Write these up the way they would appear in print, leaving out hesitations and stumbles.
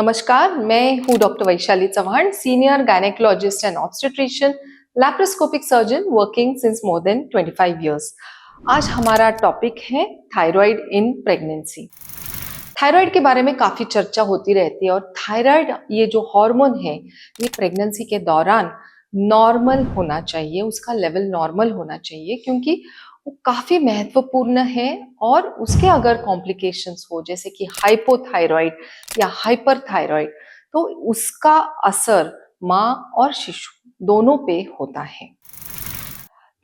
नमस्कार, मैं हूँ doctor Vaishali Chauhan, senior gynaecologist and obstetrician, laparoscopic surgeon working since more than 25 years. आज हमारा टॉपिक है थायराइड इन प्रेगनेंसी। थायराइड के बारे में काफी चर्चा होती रहती है और थायराइड ये जो हार्मोन है ये प्रेगनेंसी के दौरान नॉर्मल होना चाहिए, उसका लेवल नॉर्मल होना चाहिए क्योंकि वो काफी महत्वपूर्ण है। और उसके अगर कॉम्प्लिकेशंस हो जैसे कि हाइपोथायराइड या हाइपरथायराइड तो उसका असर माँ और शिशु दोनों पे होता है।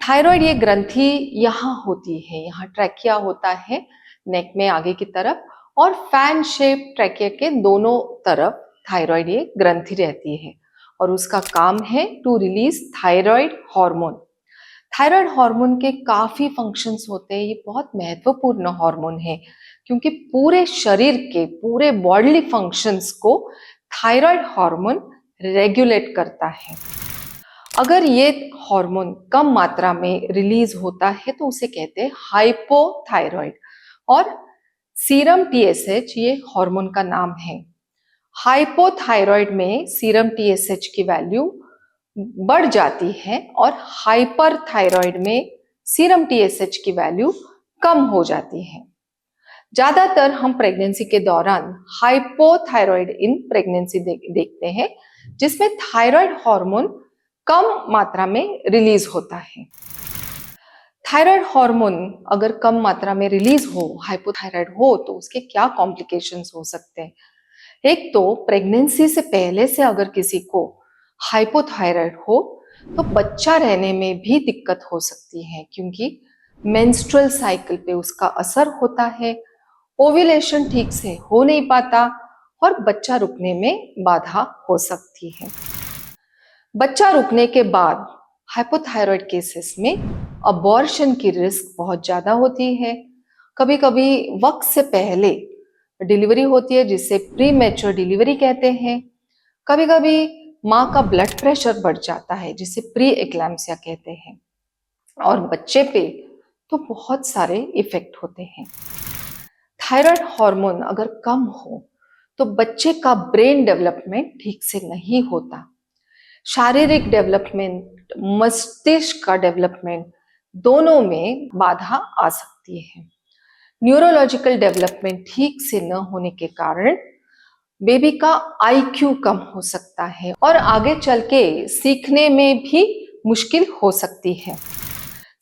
थायराइड ये ग्रंथि यहाँ होती है, यहाँ ट्रैकिया होता है नेक में आगे की तरफ, और फैन शेप ट्रैकिया के दोनों तरफ थायराइड ये ग्रंथि रहती है और उसका काम है to release thyroid hormone. Thyroid hormone के काफी फंक्शंस होते हैं, ये बहुत महत्वपूर्ण हार्मोन है क्योंकि पूरे शरीर के पूरे बॉडीली फंक्शंस को थायराइड हार्मोन रेगुलेट करता है। अगर ये हार्मोन कम मात्रा में रिलीज होता है तो उसे कहते हैं हाइपोथायराइड, और सीरम टीएसएच ये हार्मोन का नाम है। हाइपोथायराइड में सीरम टीएसएच की वैल्यू बढ़ जाती है और हाइपरथायराइड में सीरम टीएसएच की वैल्यू कम हो जाती है। ज्यादातर हम प्रेगनेंसी के दौरान हाइपोथायराइड इन प्रेगनेंसी देखते हैं जिसमें थायराइड हार्मोन कम मात्रा में रिलीज होता है। थायराइड हार्मोन अगर कम मात्रा में रिलीज हो, हाइपोथायराइड हो, तो उसके क्या कॉम्प्लिकेशंस हो सकते हैं। एक तो प्रेगनेंसी से पहले से अगर किसी को हाइपोथायराइड हो तो बच्चा रहने में भी दिक्कत हो सकती है क्योंकि मेंस्ट्रुअल साइकिल पे उसका असर होता है, ओव्यूलेशन ठीक से हो नहीं पाता और बच्चा रुकने में बाधा हो सकती है। बच्चा रुकने के बाद हाइपोथायराइड केसेस में अबॉर्शन की रिस्क बहुत ज्यादा होती है। कभी कभी वक्त से पहले डिलीवरी होती है जिसे प्री मैच्योर डिलीवरी कहते हैं। कभी कभी माँ का ब्लड प्रेशर बढ़ जाता है जिसे प्री एक्लैम्सिया कहते हैं, और बच्चे पे तो बहुत सारे इफेक्ट होते हैं। थायराइड हार्मोन अगर कम हो तो बच्चे का ब्रेन डेवलपमेंट ठीक से नहीं होता, शारीरिक डेवलपमेंट, मस्तिष्क का डेवलपमेंट दोनों में बाधा आ सकती है। न्यूरोलॉजिकल डेवलपमेंट ठीक से न होने के कारण बेबी का आईक्यू कम हो सकता है और आगे चल के सीखने में भी मुश्किल हो सकती है।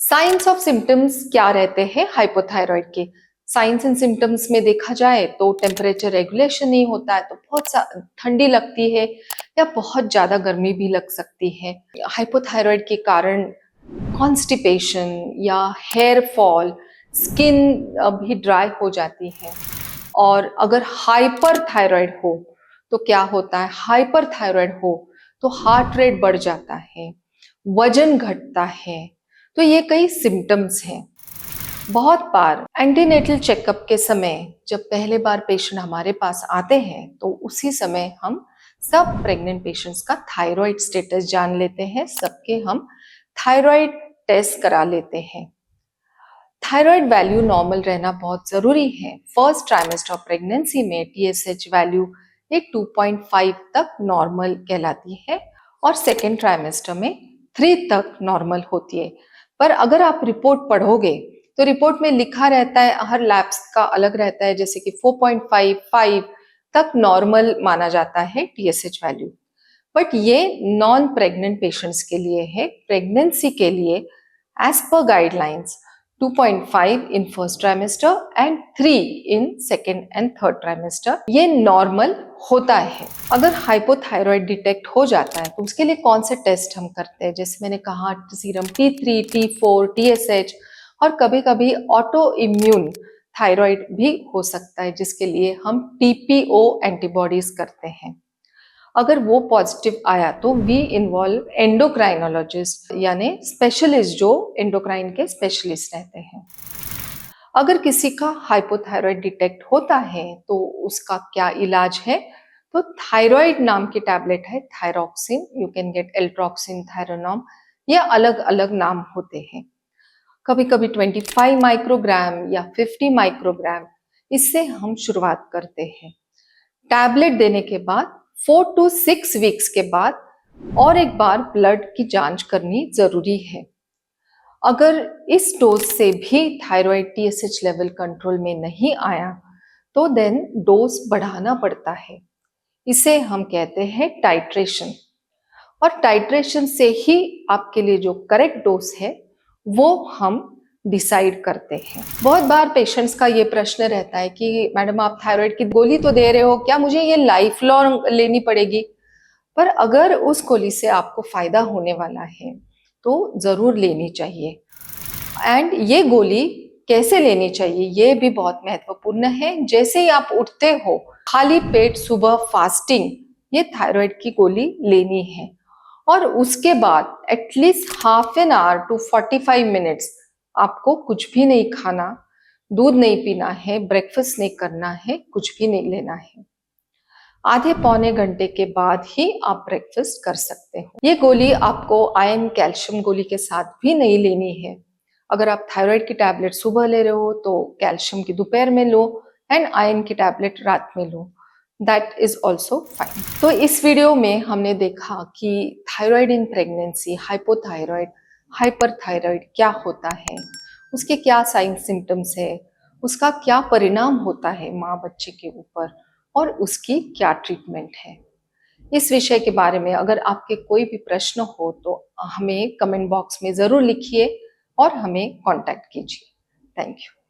साइंस ऑफ सिम्टम्स क्या रहते हैं हाइपोथायराइड के? साइंस एंड सिम्टम्स में देखा जाए तो टेम्परेचर रेगुलेशन नहीं होता है, तो बहुत ठंडी लगती है या बहुत ज्यादा गर्मी भी लग सकती है। हाइपोथायराइड के कारण कॉन्स्टिपेशन या हेयर फॉल, स्किन भी ड्राई हो जाती है। और अगर हाइपरथायराइड हो तो क्या होता है, हाइपरथायराइड हो तो हार्ट रेट बढ़ जाता है, वजन घटता है। तो ये कई सिम्टम्स हैं। बहुत बार एंटीनेटल चेकअप के समय जब पहले बार पेशेंट हमारे पास आते हैं तो उसी समय हम सब प्रेग्नेंट पेशेंट्स का थायराइड स्टेटस जान लेते हैं, सबके हम थायराइड टेस्ट करा लेते हैं। थायराइड वैल्यू नॉर्मल रहना बहुत जरूरी है। फर्स्ट ट्राइमेस्टर ऑफ प्रेगनेंसी में टीएसएच वैल्यू एक 2.5 तक नॉर्मल कहलाती है और सेकेंड ट्राइमेस्टर में 3 तक नॉर्मल होती है। पर अगर आप रिपोर्ट पढ़ोगे तो रिपोर्ट में लिखा रहता है, हर लैब्स का अलग रहता है, जैसे कि 4.5, 5 तक नॉर्मल माना जाता है टीएसएच वैल्यू। बट ये नॉन प्रेग्नेंट पेशेंट्स के लिए है। प्रेगनेंसी के लिए एज पर guidelines 2.5 in first trimester and 3 in second and third trimester ये नॉर्मल होता है। अगर हाइपोथायराइड डिटेक्ट हो जाता है तो उसके लिए कौन से टेस्ट हम करते हैं, जैसे मैंने कहा सीरम T3, T4, टीएसएच, और कभी कभी ऑटो इम्यून थायराइड भी हो सकता है जिसके लिए हम टीपीओ एंटीबॉडीज करते हैं। अगर वो पॉजिटिव आया तो वी इन्वॉल्व एंडोक्राइनोलॉजिस्ट यानी स्पेशलिस्ट जो एंडोक्राइन के स्पेशलिस्ट रहते हैं। अगर किसी का हाइपोथायराइड डिटेक्ट होता है तो उसका क्या इलाज है, तो थायराइड नाम की टैबलेट है थायरोक्सिन, यू कैन गेट एल्ट्रोक्सिन, थायरोनॉम, ये अलग अलग नाम होते हैं। कभी कभी 25 माइक्रोग्राम या 50 माइक्रोग्राम, इससे हम शुरुआत करते हैं। टैबलेट देने के बाद 4 to 6 वीक्स के बाद और एक बार ब्लड की जांच करनी जरूरी है। अगर इस डोज से भी थायराइड TSH लेवल कंट्रोल में नहीं आया तो देन डोज बढ़ाना पड़ता है। इसे हम कहते हैं टाइट्रेशन। और टाइट्रेशन से ही आपके लिए जो करेक्ट डोज है वो हम डिसाइड करते हैं। बहुत बार पेशेंट्स का ये प्रश्न रहता है कि मैडम आप थायराइड की गोली तो दे रहे हो, क्या मुझे ये लाइफ लॉन्ग लेनी पड़ेगी? पर अगर उस गोली से आपको फायदा होने वाला है तो जरूर लेनी चाहिए। एंड ये गोली कैसे लेनी चाहिए ये भी बहुत महत्वपूर्ण है। जैसे ही आप उठते हो खाली पेट सुबह फास्टिंग ये थायराइड की गोली लेनी है और उसके बाद at least half an hour to 45 minutes आपको कुछ भी नहीं खाना, दूध नहीं पीना है, ब्रेकफास्ट नहीं करना है, कुछ भी नहीं लेना है। आधे पौने घंटे के बाद ही आप ब्रेकफास्ट कर सकते हो। ये गोली आपको आयरन कैल्शियम गोली के साथ भी नहीं लेनी है। अगर आप थायराइड की टैबलेट सुबह ले रहे हो तो कैल्शियम की दोपहर में लो एंड आयरन की टैबलेट रात में लो, दैट इज ऑल्सो फाइन। तो इस वीडियो में हमने देखा कि thyroid in pregnancy, hypothyroid, hyperthyroid क्या होता है, उसके क्या साइन सिम्टम्स है, उसका क्या परिणाम होता है माँ बच्चे के ऊपर और उसकी क्या ट्रीटमेंट है। इस विषय के बारे में अगर आपके कोई भी प्रश्न हो तो हमें कमेंट बॉक्स में ज़रूर लिखिए और हमें कांटेक्ट कीजिए। Thank you.